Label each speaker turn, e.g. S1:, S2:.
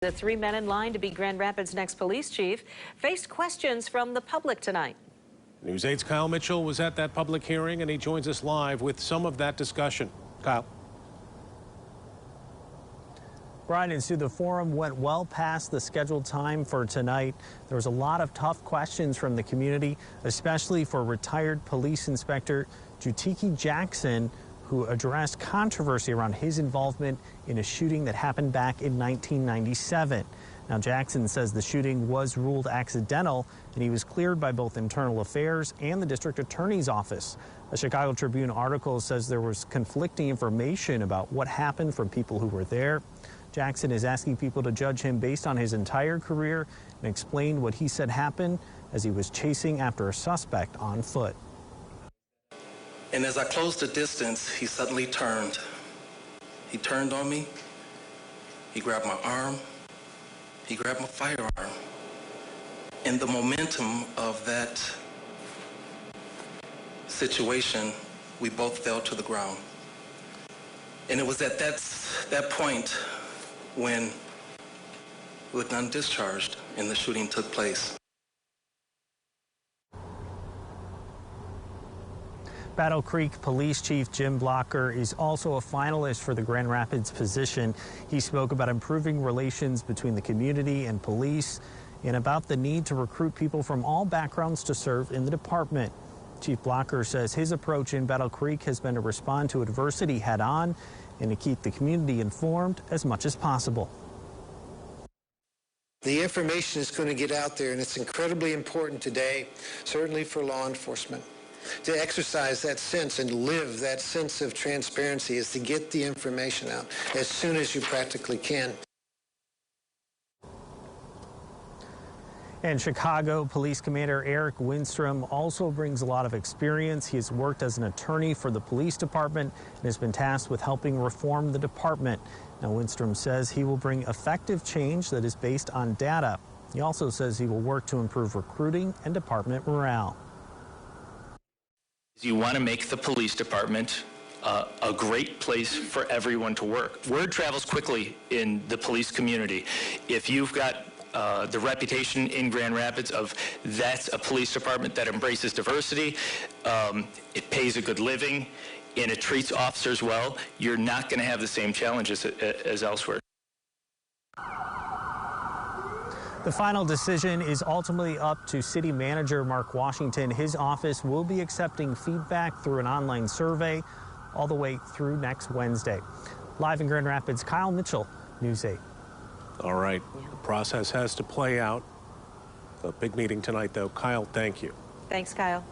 S1: The three men in line to be Grand Rapids' next police chief faced questions from the public tonight.
S2: News 8's Kyle Mitchell was at that public hearing, and he joins us live with some of that discussion. Kyle.
S3: Brian and Sue, the forum went well past the scheduled time for tonight. There was a lot of tough questions from the community, especially for retired police inspector Jutiki Jackson, who addressed controversy around his involvement in a shooting that happened back in 1997. Now, Jackson says the shooting was ruled accidental, and he was cleared by both Internal Affairs and the District Attorney's Office. A Chicago Tribune article says there was conflicting information about what happened from people who were there. Jackson is asking people to judge him based on his entire career and explain what he said happened as he was chasing after a suspect on foot.
S4: And as I closed the distance, he suddenly turned. He turned on me. He grabbed my arm. He grabbed my firearm. In the momentum of that situation, we both fell to the ground. And it was at that point when we were undischarged and the shooting took place.
S3: Battle Creek Police Chief Jim Blocker is also a finalist for the Grand Rapids position. He spoke about improving relations between the community and police and about the need to recruit people from all backgrounds to serve in the department. Chief Blocker says his approach in Battle Creek has been to respond to adversity head on and to keep the community informed as much as possible.
S5: The information is going to get out there, and it's incredibly important today, certainly for law enforcement. To exercise that sense and live that sense of transparency is to get the information out as soon as you practically can.
S3: And Chicago Police Commander Eric Winstrom also brings a lot of experience. He has worked as an attorney for the police department and has been tasked with helping reform the department. Now, Winstrom says he will bring effective change that is based on data. He also says he will work to improve recruiting and department morale.
S6: You want to make the police department a great place for everyone to work. Word travels quickly in the police community. If you've got the reputation in Grand Rapids of that's a police department that embraces diversity, it pays a good living, and it treats officers well, you're not going to have the same challenges as elsewhere.
S3: The final decision is ultimately up to City Manager Mark Washington. His office will be accepting feedback through an online survey all the way through next Wednesday. Live in Grand Rapids, Kyle Mitchell, News 8.
S2: All right. The process has to play out. A big meeting tonight, though. Kyle, thank you.
S1: Thanks, Kyle.